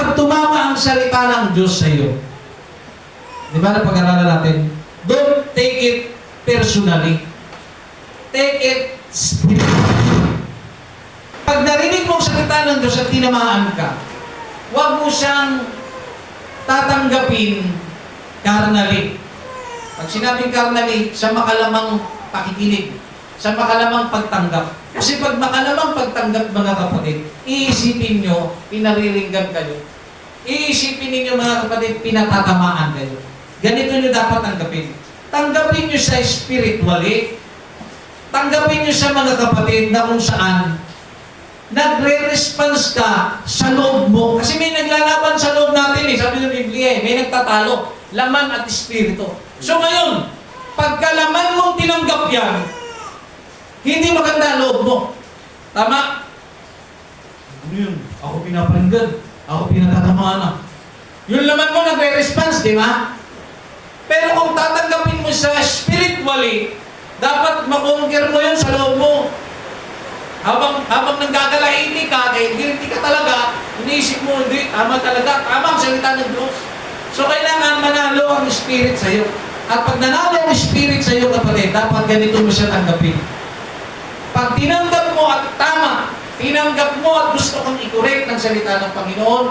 Pag tumama ang salita ng Diyos sa iyo, di ba na pag-aralan natin, don't take it personally. Take it spiritually. Pag narinig mo ang salita ng Diyos at tinamaan ka, huwag mo siyang tatanggapin carnally. Pag sinabing carnally, sa makalamang pakikinig, sa makalamang pagtanggap. Kasi pag makalamang pagtanggap, mga kapatid, iisipin nyo, pinariringgan kayo. Iisipin ninyo, mga kapatid, pinatatamaan kayo. Ganito nyo dapat tanggapin. Tanggapin nyo sa spiritually. Tanggapin nyo sa mga kapatid na kung saan nagre-response ka sa loob mo. Kasi may naglalaban sa loob natin sabi ng Biblia may nagtatalo. Laman at espiritu. So ngayon, pagkalaman mong tinanggap yan, hindi maganda loob mo. Tama? Ano yun? Ako pinaparinggan. Ako pinatatamaan na. Yung laman mo nagre-response, di ba? Pero kung tatanggapin mo sa spiritually, dapat makonquer mo yun sa loob mo. Habang nanggagalaini ka, kaya hindi ka talaga, iniisip mo, hindi, tama talaga, tama ang salita ng Diyos. So kailangan manalo ang Spirit sa iyo. At pag nanalo ang Spirit sa iyo, kapatid, dapat ganito mo siya tanggapin. Pag tinanggap mo at tama, tinanggap mo at gusto kong i-correct ng salita ng Panginoon,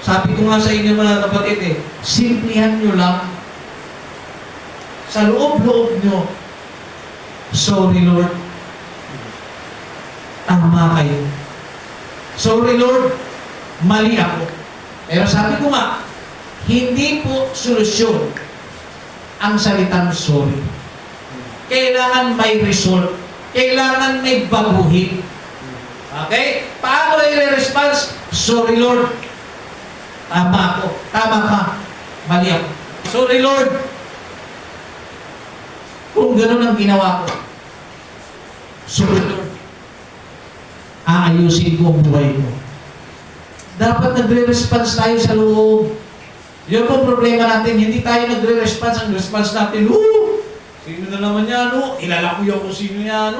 sabi ko nga sa inyo mga kapatid simplihan nyo lang. Sa loob-loob nyo, sorry Lord, tama kayo. Sorry Lord, mali ako. Pero sabi ko nga, hindi po solusyon ang salitang sorry. Kailangan may result. Kailangan may baguhin. Okay? Paano i-response? Sorry Lord, tama ako. Tama ka. Mali ako. Sorry Lord, kung gano'n ang ginawa ko. Sorry Lord, aayusin ko ang buhay ko. Dapat nagre-response tayo sa loob. Yun po problema natin. Hindi tayo nagre-response. Ang response natin, sino na naman yan, ilala ko yung kung sino yan,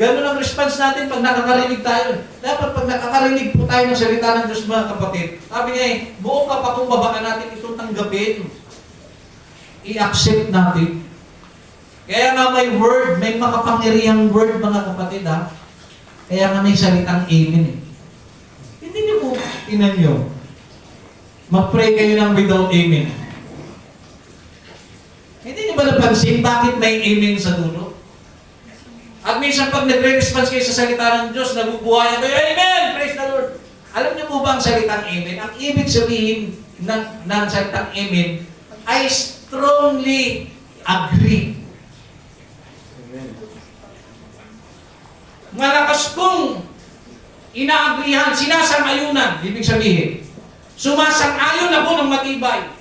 Ganun ang response natin pag nakakarinig tayo. Dapat pag nakakarinig po tayo ng salita ng Diyos, mga kapatid, sabi niya buo kapakumbabaan natin itong tanggapin. I-accept natin. Kaya nga may word, may makapangyarihang word, mga kapatid, Kaya nga may salitang amen. Hindi niyo po, tinan niyo, mag-pray kayo ng without amen. Hindi niyo ba napansin bakit may amen sa dulo? At minsan pag nagre-response kayo sa salita ng Diyos, nabubuhayan kayo, amen! Praise the Lord! Alam niyo po ba ang salitang amen? Ang ibig sabihin ng salitang amen ay strongly agree. Malakas kong inaagrihan, sinasang-ayunan, ibig sabihin. Sumasang-ayon ako ng matibay.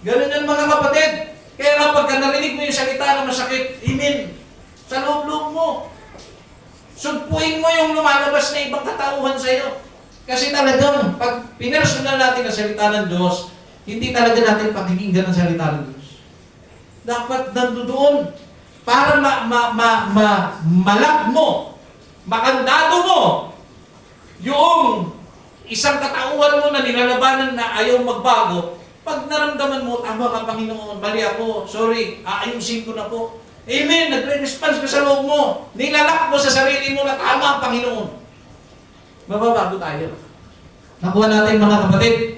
Ganun yan mga kapatid. Kaya nga pagka narinig mo yung salita na masakit, amen. Sa loob-loob mo. Sugpuin mo yung lumalabas na ibang katauhan sa iyo. Kasi talagang, pag pinersonal natin ang salita ng Diyos, hindi talaga natin pakikinggan ang salita ng Diyos. Dapat nandoon para malag mo, makandado mo, yung isang katauhan mo na nilalabanan na ayaw magbago, pag naramdaman mo, tama ka Panginoon, mali ako, sorry, aayusin ko na po. Amen, nagre-response ka sa loob mo, nilalak mo sa sarili mo na tama ang Panginoon. Mababago tayo. Nakuha natin mga kapatid.